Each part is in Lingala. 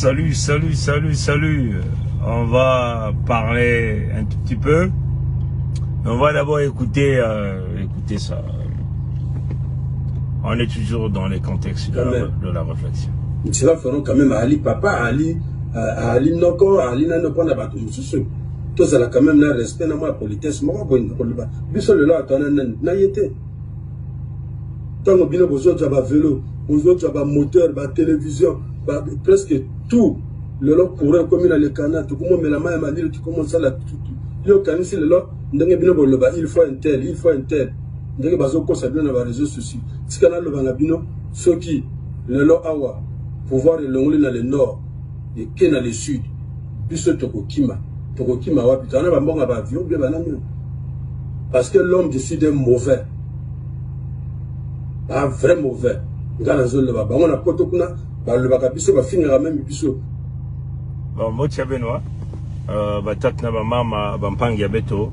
Salut. On va parler un tout petit peu. On va d'abord écouter ça. On est toujours dans les contextes de la réflexion. Tu vas faire quand même Ali, papa, Ali Noko, Ali Noko, n'a pas toujours souci. Tout ça, quand même, le respect, n'a pas politesse, moi, bon, bisous le là, n'a été. Tant que bien, vous autres, avez vélo, vous autres, avez moteur, télévision, presque tout. Le lot courait comme il a les canards, tout comme la main m'a dit, tu commences à la tout. Il faut un tel, il faut un tel. Ndenge bazoko ça bien dans les réseaux sociaux. Si canal le bangabino, ceux qui le lot awa pouvoir le longler dans le nord et qui dans le sud. Biso tokokima wapi. Tana ba mbonga ba avion bien banami. Parce que l'homme décide mauvais. Pas vrai mauvais. Ngana zone le ba on a poto kuna ba le bakabiso ba finira même biso. Bon mo tia Benoît batatna ba mama ba mpangi ya beto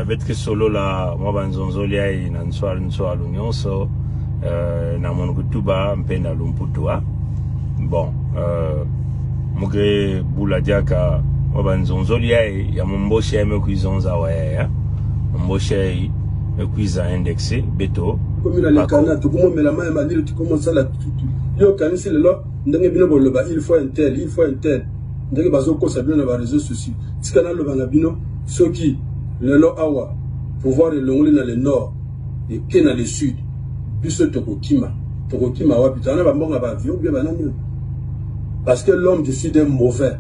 betke solo la mwa banzonzolia na nswalo nyonso na monukutuba mpenda lumputua bon muge bula diaka mwa banzonzolia ya mboshe ya mekuizonza waya mboshe mekuiza indexé beto comme la lekana to komo mela mai manilo tu commences la tout yo kanisi lelo ndenge bino boloba il faut un tel ndenge bazoko ça bien dans les réseaux sociaux tikana lo bana bino ceux qui le lot awa pouvoir le longler dans le nord et qui dans le sud biso tokokima wapi tana ba mbonga ba avion bien banami parce que l'homme décide mauvais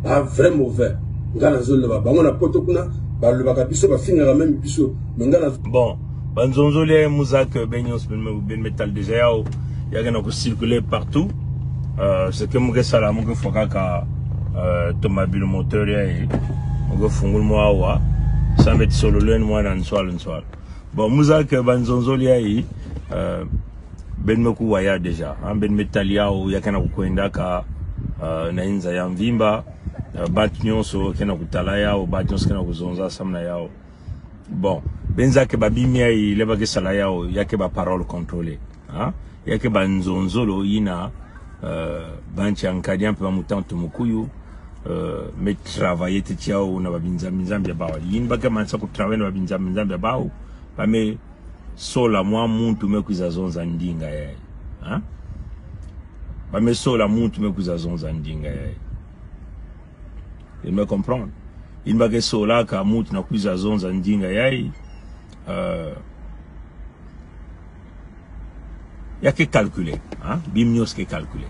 pas vrai mauvais ngana zolo ba bango na poto kuna ba le bakabiso ba finira même biso ngana bon banzonzole muzak benyos ben metal déjà yao yagana ko circuler partout c'est que muge sala muge fokaka tomabile moteur ya muge fungul mo awa ça met solo len mo na nswalo bon muzak banzonzole ya ben meku waya déjà ben metal yao yakana ko kwenda ka na inza ya mvimba bat nyonso kena kutala yao bat nyonso kena kuzonza samna yao bon benza ke babimia ileba ke sala yao yake ba parole contrôlée hein yake banzonzolo ina banchi ankadian pe mutanto mukuyu me travailler te tiao na babinzambi bao yin ba ke mansa ku travailler na babinzambi bao ba me sola mwa muntu me kuzazonza ndinga yai hein ba me sola muntu me kuzazonza ndinga yai il me comprend il m'a que sola ka muntu na kuzazonza ndinga yai il y a que calculer, hein? Bimnios qui calculer,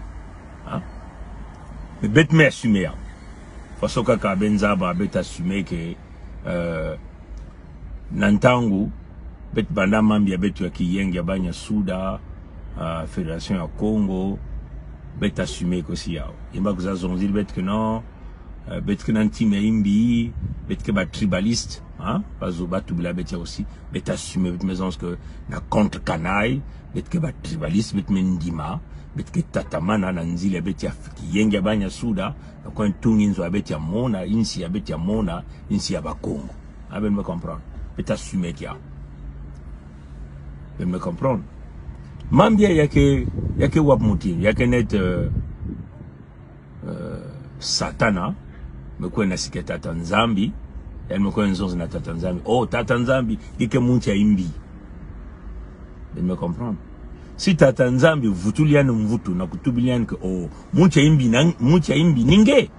hein? Mais bête mais assumer, façon que Benzaba bête assumer que Nantangu bête banda mambia bête qui yenga banya Souda, Fédération ya Congo, bête assumer que si yao. Il m'a que ça zonzi bête que non, bête que n'antime imbi, bête que ba tribaliste. Hein, parce que batu bila bête aussi bête assumer bête maison que na contre canaille bête que ba tribaliste bête mendima bête que tatamana na nzile bête ya yenga banya Souda na kwa ntungi nzo bête ya mona insi ya bête ya mona insi ya bakongo aben me comprendre bête assumer kia ben me comprendre mambia yake wap mutim yake net satana me kwa na siketa Tanzambi elle me connaît dans Tatanzambi. Oh, Tatanzambi, il y a mucha imbi. Elle me comprend. Si Tatanzambi, vutulian mvutu, na kutubilian que oh, mucha imbi ninge.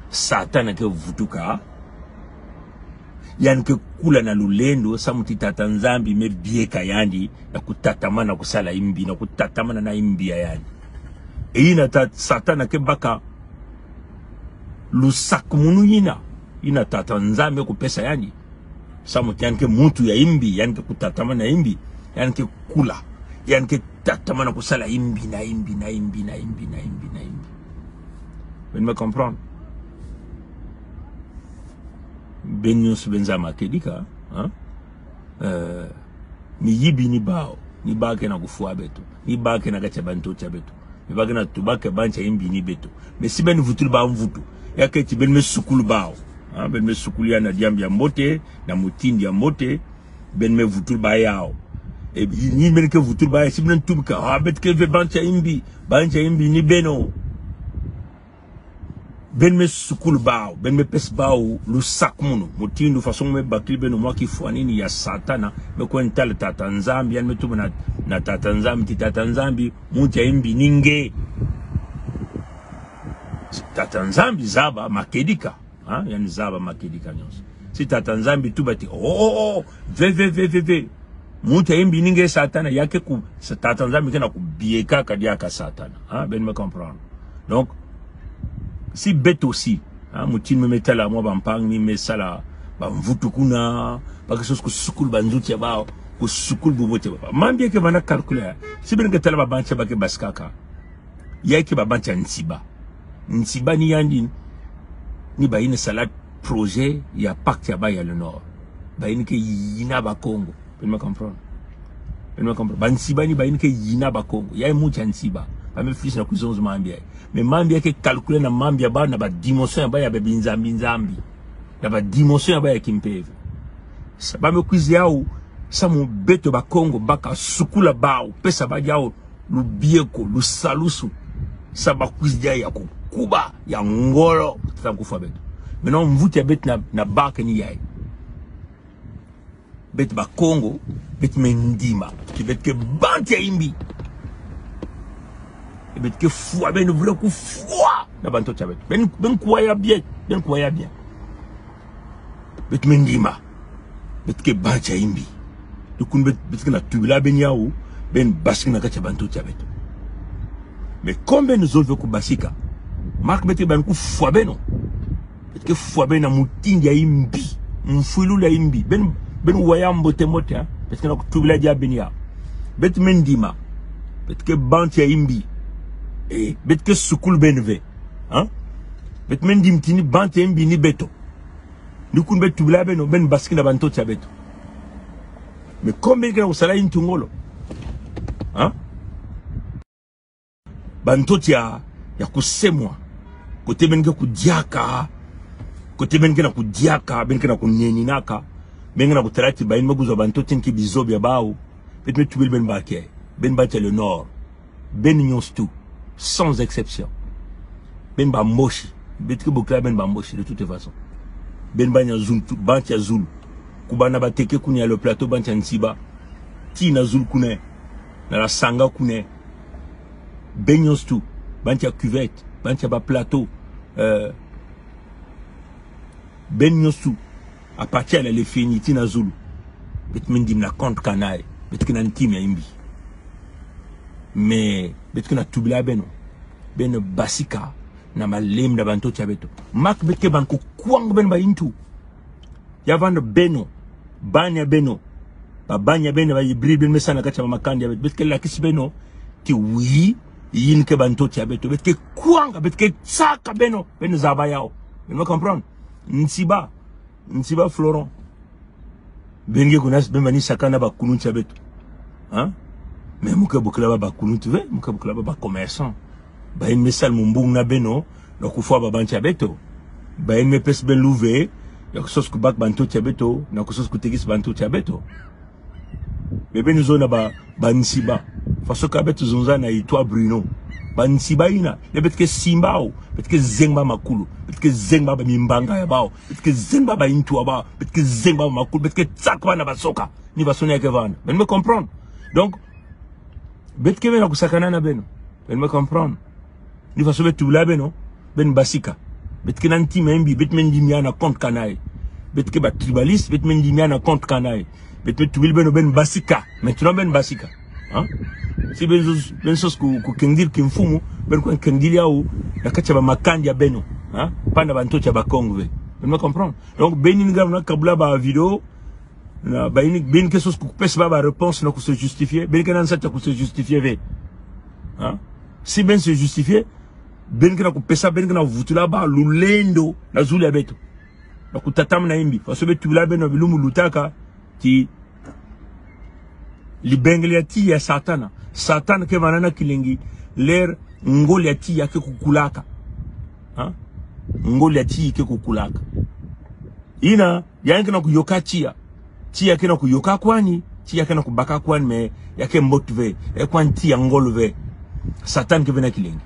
Satan ke vutuka. Yan ke kula na lulendo, samuti Tatanzambi me bieka yandi, na kutatamana kusala imbi, na kutatamana na imbi ya yandi. E ina Satan ke baka lusakumunu yina. Ina tatanzambe kupesa yani samuti yanke muntu ya imbi yanke kutatamana imbi yanke kula yanke tatamana kusala imbi na imbi ben me comprendre benyus benzama kedika hein ni yibi ni bao ni bake na kufua beto ni bake na gacha banto cha beto ni bake na tubake bancha imbi ni beto mais si ben vutul ba mvutu yake ti ben me sukulu bao ben me sukulia na diambi ya mbote na mutindi ya mbote ben me vutul ba yao et ni men que vous trouvez si ben tout ka habet que ve bancha imbi ni beno ben me sukul bao ben me pes bao lu sak muno mutinu façon me bakli beno moi qui fwani ni ya satana me ko ental tata nzambi yan me tu na tata nzambi mucha imbi ninge tata nzambi zaba makedika hein yani zaba makedika nyos si tata nzambi tu bati ve mucha imbi ninge satana yake ku tata nzambi kana ku bieka kadiaka satana hein ben me comprendre donc si bête aussi hein mutin me mettait là moi bampang ni me sala bamvutu kuna pas quelque chose que sukul banzuti ba ko sukul bobote ba mambie ke bana calculer si ben ngetala ba bancha ba ke baskaka yake ba bancha nsiba ni yandi ni ba ine salade projet ya pacte ya ba ya le nord ba ine ke yina ba Congo ben me comprendre ba nsiba ni ba ine ke yina ba Congo ya mu nsiba ba me fils na kuzonzo mambie mais mambia ke calculer na mambia ba na ba dimension ba ya be binzambi na ba dimension ba ya kimpeve sa ba me kuzi yao sa mo beto ba Congo baka sukula bao pesa ba yao lu bieko lu salusu sa ba kuzi ya kuba ya ngolo ta kufa beto maintenant mvuti ya bet na baka ni yai bet ba Congo bet mendima ki bet ke banti ya imbi bet que foi ben voulait que foi na banto chabet ben kwaya bien bet mendima bet que bancha imbi du kun bet que na tubila ben yaou ben basina ka chabanto chabet mais combien nous autres ku basika mark bet ben ku foi beno bet que foi ben na mutindi ya imbi mfulu la imbi ben waya mbote mote hein bet que na tubila dia ben ya bet mendima bet que bancha imbi et bet que sukul benve hein bet men dimtini bante mbi ni beto ni kun betu bla beno ben baskina banto cha beto mais combien que vous sala intungolo hein banto ya kusemwa kote ben ku diaka kote ben na ku diaka ben na ku nyeni naka ben na ku trati ba in maguzo banto tinki bizobia bao bet me tubil ben baké ben batte le nord ben nyonstu sans exception ben ba moshi betke bokla ben ba moshi de toute façon ben banya zulu bantia zulu kubana bateke kunya le plateau bantia nsiba ti na zulu kune na la sanga kune benyos tout bantia cuvette bantia ba plateau benyos tout à partir de les fini ti na zulu bet mendim na compte kanai betke na ntim ya imbi mais betke na tubila beno basika na malem na banto chabeto mak betke banko kwang ben ba intu yavano beno banya beno ba yibri ben mesana kacha makandi betke la kisbeno ti wi yin ke banto chabeto betke kwang betke saka beno zaba yao vous me comprendre nsiba Florent bengi kunas ben bani sakana ba kunu chabeto hein mais muka bukla ba kunu tu veux muka bukla ba commerçant ba une messal mumbung na beno na kufwa ba bancha beto ba une mepes ben louvé ya kusos ku bak banto chabeto na kusos ku tegis banto chabeto bebe nous zona ba nsiba faso ka beto zonza na itwa Bruno ba nsiba ina le betke simbao betke zengba makulu betke zengba ba mimbanga ya bao betke zengba ba intu ba betke zengba makulu betke tsakwa na basoka ni basone ke vana ben me comprendre donc betke bena kusakana na beno ben me comprendre ni faso betu la beno ben basika betke nanti membi bet men dimia na compte kanai betke ba tribaliste bet men dimia na compte kanai bet me tubil beno ben basika maintenant ben basika hein si ben sos ku kendir kimfumu ben ko kendir yawo na kacha ba makandi ya beno hein panda banto cha ba Congo ben me comprendre donc benin ngam na kabla ba video na ben que sos ku pes ba réponse na ku se justifier ben que nan sa ku se justifier ve hein si ben se justifier ben que na ku pesa ben que na vutula ba lulendo na zulu beto na ku tatam na imbi faso betu la beno bilumu lutaka ti libengeliati ya satana ke manana kilingi ler ngoliati yake kukulaka ha ngoliati yake kukulaka ina yanke na kuyoka chia kena kuyoka kwani ti yake na kubaka kwan me yake motive e kwan ti angolo ve satan ke vena kilingi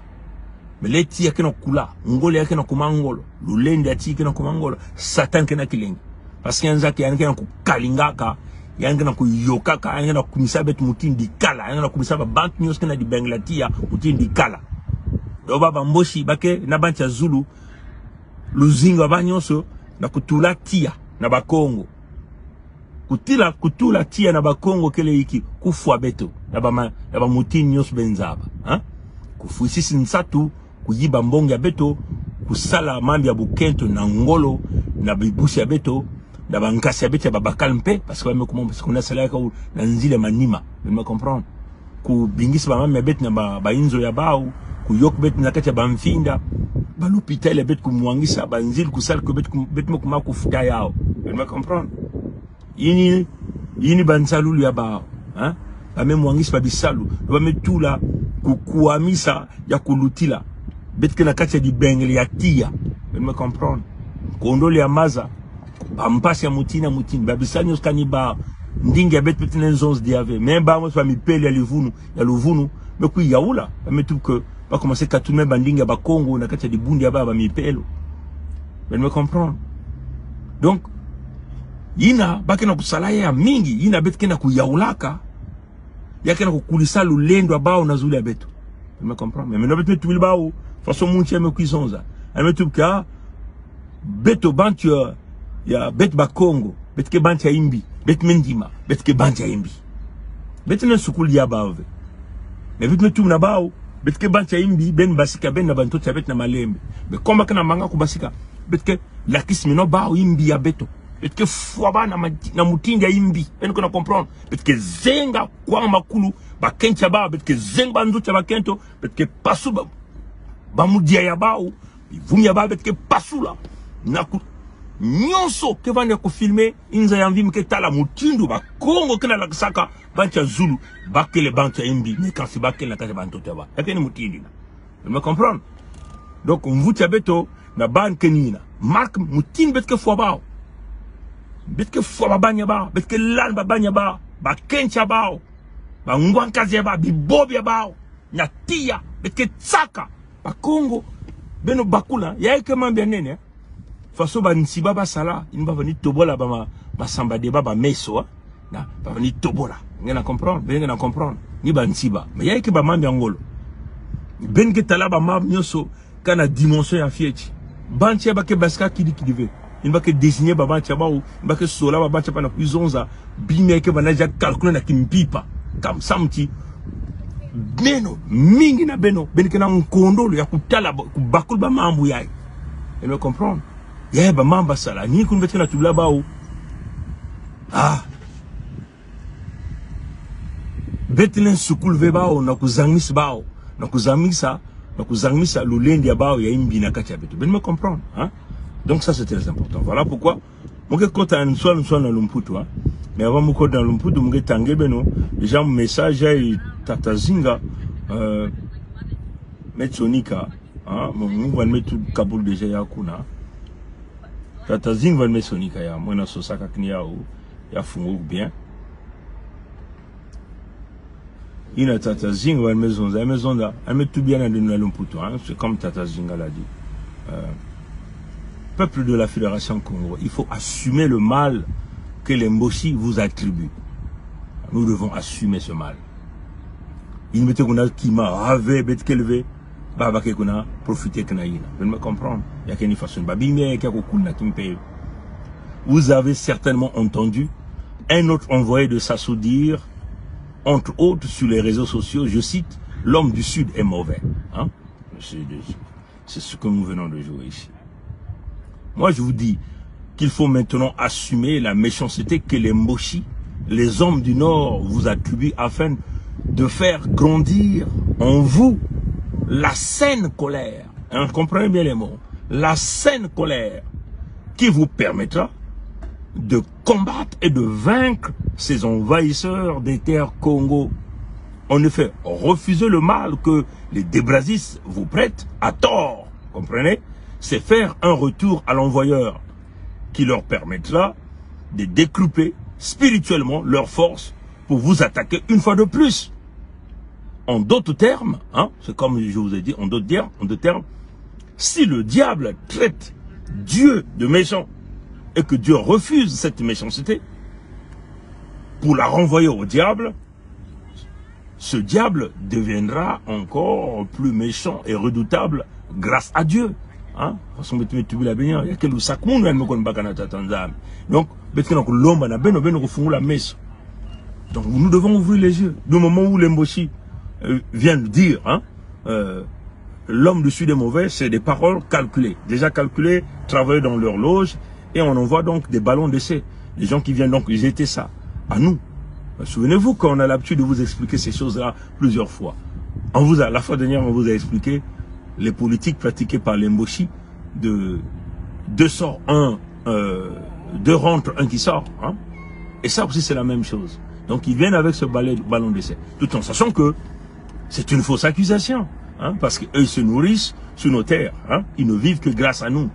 me le ti yake na kula ngolo yake na kumangolo lulende ti yake na kumangolo satan ke na kilingi parce que yanza ke yake na kukalingaka yake na kuyokaka yake na kumisa bet mutindi kala yake na kumisa ba bank news ke na di benglatia mutindi kala do baba mboshi bake na bancha Zulu luzinga banyonso na kutula tia na bakongo kutula tia na bakongo kele iki kufwa beto na ba mutini nyos benzaba kufuisisi nsatu kuyiba mbongo ya beto kusala mambi ya bukento na ngolo na bibusi ya beto na bankasi ya beto ya babakal mpe parce que parce qu'on a sala ka na nzile manima me comprendre ku bingisi ba mambi ya beto na ba inzo ya bao ku yok beto na kati ya bamfinda ba l'hôpital beto ku mwangisa ba nzile ku sala ku beto mo kuma kufuta yao me comprendre yini bansalulu ya bao bame mwangisi ba bisalu bame tula kukuamisa ya kulutila betke na kati ya dibengeli ya tia me comprendre kondole ya maza bampasi ya mutina babisani oskani ba ndingi ya bet petine nzonzi diave même ba mo mi pele ya luvunu me ku yaula bame tout que ba commencer katume bandingi ya bakongo na kati ya dibundi ya ba mi pelo me comprendre donc yina bakena kusala ya mingi yina betke na kuyaulaka yake na kukulisa lulendo abao na zuli ya beto me comprendre mais no beto tuil bao façon munche me kuisonza ame tubka beto bantu ya bet bakongo betke bantu ya imbi bet mendima betke bantu ya imbi betne sukuli ya bave mais vite me tum na bao betke bantu ya imbi ben basika ben na bantu ya bet na malembe mais comme kana manga ku basika betke la kismi no bao imbi ya beto betke fwaba na mutindi ya imbi ben ko na comprendre betke zenga kwa makulu ba kencha ba betke zenga nzucha ba kento betke pasu ba mudia ya bao vumi ya ba betke pasula na ku nyonso ke vanya ko filmer inza ya mvim ke tala mutindu ba kongo kena la saka bancha Zulu bakele bancha imbi mais quand c'est bakele na kata banto taba yakeni mutindi na me comprendre donc mvucha beto na ban kenina mark mutin betke fwaba betke fwaba banya ba betke lan ba banya ba kencha ba ba ngwankaze ba bibobi ba na tia betke tsaka ba Kongo beno bakula yaike mambe nene faso ba nsiba ba sala inba vani tobola ba samba de ba meso na ba vani tobola ngena comprendre ni ba nsiba mais yaike ba mambe ngolo ben ke tala ba mam nyoso kana dimension ya fieti banche ba ke baska kidive il va que désigner baba tchabao il va que sola baba tchapa na kuizonza bime ke bana ja calculer na kimpipa kam samti beno mingi na beno benike na nkondolo ya kutala bakul ba mambu yai et me comprendre ya ba mamba sala ni kun betina na tubla bao betina sukul ve bao na kuzangmis bao na kuzangmisa lulendi ya bao ya imbi na kati ya beto ben me comprendre donc ça c'est très important. Voilà pourquoi mon gars quand on soit dans l'umputu mais avant mon code dans l'umputu mon gars tangé beno déjà mon message est tatazinga metsonika mon va mettre Kaboul déjà ya kuna tatazinga va mettre sonika ya moi na sosaka knia ou ya fungu bien ina tatazinga va maison là elle met tout bien dans l'umputu c'est comme tatazinga l'a dit peuple de la Fédération Congo, il faut assumer le mal que les Mboshi vous attribuent. Nous devons assumer ce mal. Il me dit qu'on a qui m'a ravé, bête qu'élevé, bah qu'on a profité qu'on a eu. Vous me comprendre? Il y a qu'une façon. Vous avez certainement entendu un autre envoyé de Sassou dire, entre autres sur les réseaux sociaux, je cite, l'homme du Sud est mauvais. C'est ce que nous venons de jouer ici. Moi, je vous dis qu'il faut maintenant assumer la méchanceté que les Mboshi, les hommes du Nord, vous attribuent afin de faire grandir en vous la saine colère. Comprenez bien les mots. La saine colère qui vous permettra de combattre et de vaincre ces envahisseurs des terres Congo. En effet, refusez le mal que les débrasistes vous prêtent à tort. Comprenez? C'est faire un retour à l'envoyeur qui leur permettra de découper spirituellement leurs forces pour vous attaquer une fois de plus. En d'autres termes, hein, c'est comme je vous ai dit, en d'autres termes, si le diable traite Dieu de méchant et que Dieu refuse cette méchanceté pour la renvoyer au diable, ce diable deviendra encore plus méchant et redoutable grâce à Dieu. Hein? Donc, nous devons ouvrir les yeux. Du moment où l'Emboshi vient de dire, hein, l'homme du Sud est mauvais, c'est des paroles calculées. Déjà calculées, travailler dans leur loge, et on envoie donc des ballons d'essai. Les gens qui viennent donc jeter ça à nous. Souvenez-vous qu'on a l'habitude de vous expliquer ces choses-là plusieurs fois. La fois dernière, on vous a expliqué les politiques pratiquées par l'Emboshi de 2 sorts, 2 rentrent, 1 qui sort. Hein? Et ça aussi, c'est la même chose. Donc, ils viennent avec ce ballon d'essai. Tout en sachant que c'est une fausse accusation. Hein? Parce qu'eux, ils se nourrissent sur nos terres. Hein? Ils ne vivent que grâce à nous.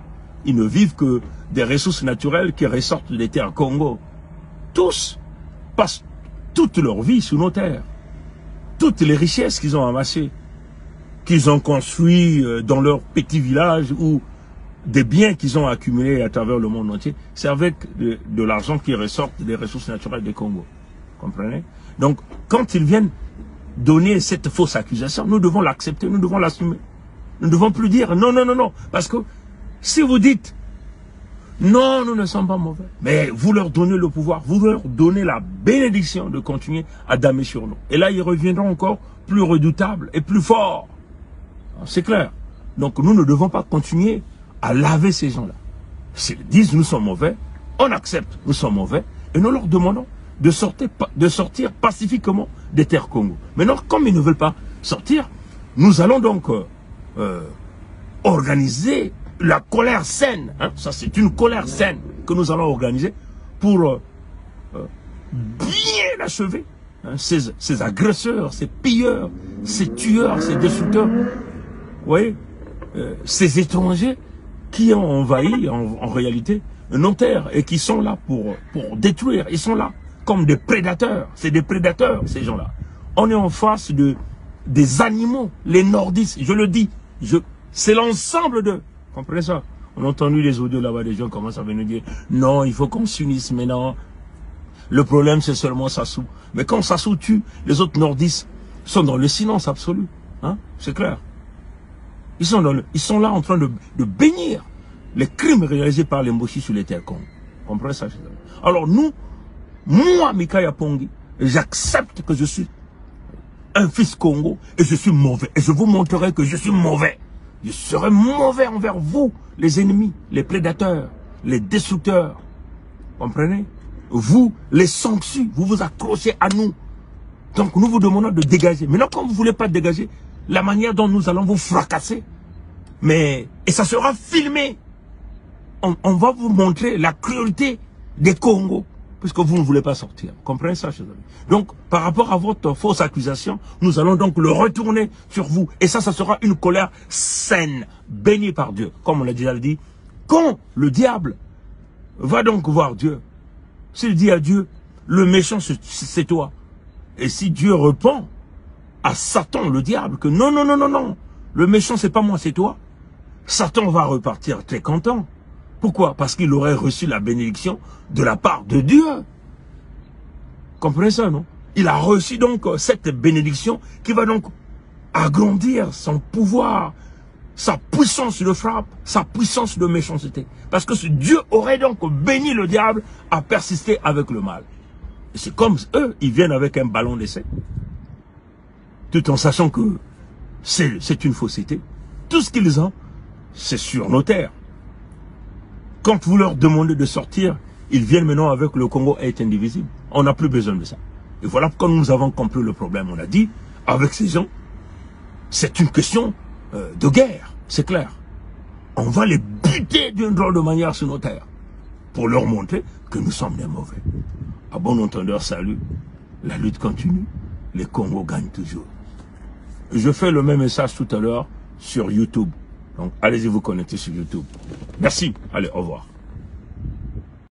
Ils ne vivent que des ressources naturelles qui ressortent des terres Congo. Tous passent toute leur vie sur nos terres. Toutes les richesses qu'ils ont amassées, qu'ils ont construit dans leur petit village ou des biens qu'ils ont accumulés à travers le monde entier, c'est avec de l'argent qui ressort des ressources naturelles du Congo. Comprenez? Donc, quand ils viennent donner cette fausse accusation, nous devons l'accepter, nous devons l'assumer. Nous ne devons plus dire non, non, non, non. Parce que si vous dites non, nous ne sommes pas mauvais, mais vous leur donnez le pouvoir, vous leur donnez la bénédiction de continuer à damer sur nous. Et là, ils reviendront encore plus redoutables et plus forts. C'est clair. Donc, nous ne devons pas continuer à laver ces gens-là. S'ils disent nous sommes mauvais, on accepte, nous sommes mauvais, et nous leur demandons de sortir pacifiquement des terres Congo. Maintenant, comme ils ne veulent pas sortir, nous allons donc organiser la colère saine. Hein? Ça, c'est une colère saine que nous allons organiser pour bien achever hein, ces agresseurs, ces pilleurs, ces tueurs, ces destructeurs. Vous voyez, ces étrangers qui ont envahi en réalité nos terres et qui sont là pour détruire. Ils sont là comme des prédateurs. C'est des prédateurs, ces gens-là. On est en face des animaux, les nordistes. Je le dis, c'est l'ensemble d'eux. Comprenez ça? On a entendu les audios là-bas, des gens commencent à venir dire non, il faut qu'on s'unisse maintenant. Le problème, c'est seulement Sassou. Mais quand Sassou tue, les autres nordistes sont dans le silence absolu. Hein? C'est clair. Ils sont là en train de bénir les crimes réalisés par les Mboshi sur les terres Congo. Comprenez ça? Alors moi, Mikaya Pongi, j'accepte que je suis un fils Congo et je suis mauvais. Et je vous montrerai que je suis mauvais. Je serai mauvais envers vous, les ennemis, les prédateurs, les destructeurs. Comprenez? Vous, les sanctions, vous vous accrochez à nous. Donc nous vous demandons de dégager. Maintenant, quand vous ne voulez pas dégager, la manière dont nous allons vous fracasser, et ça sera filmé. On va vous montrer la cruauté des Congos, puisque vous ne voulez pas sortir. Comprenez ça, chers amis? Donc, par rapport à votre fausse accusation, nous allons donc le retourner sur vous. Et ça sera une colère saine, bénie par Dieu. Comme on l'a déjà dit, quand le diable va donc voir Dieu, s'il dit à Dieu, le méchant c'est toi. Et si Dieu répond à Satan, le diable, que non, non, non, non, non, le méchant c'est pas moi, c'est toi, Satan va repartir très content. Pourquoi? Parce qu'il aurait reçu la bénédiction de la part de Dieu. Comprenez ça, non? Il a reçu donc cette bénédiction qui va donc agrandir son pouvoir, sa puissance de frappe, sa puissance de méchanceté. Parce que Dieu aurait donc béni le diable à persister avec le mal. Et c'est comme eux, ils viennent avec un ballon d'essai. Tout en sachant que c'est une fausseté. Tout ce qu'ils ont, c'est sur nos terres. Quand vous leur demandez de sortir, ils viennent maintenant avec le Congo est indivisible. On n'a plus besoin de ça. Et voilà pourquoi nous avons compris le problème. On a dit, avec ces gens, c'est une question de guerre, c'est clair. On va les buter d'une drôle de manière sur nos terres pour leur montrer que nous sommes des mauvais. À bon entendeur, salut. La lutte continue. Les Congos gagnent toujours. Je fais le même message tout à l'heure sur YouTube. Donc, allez-y vous connecter sur YouTube. Merci. Allez, au revoir.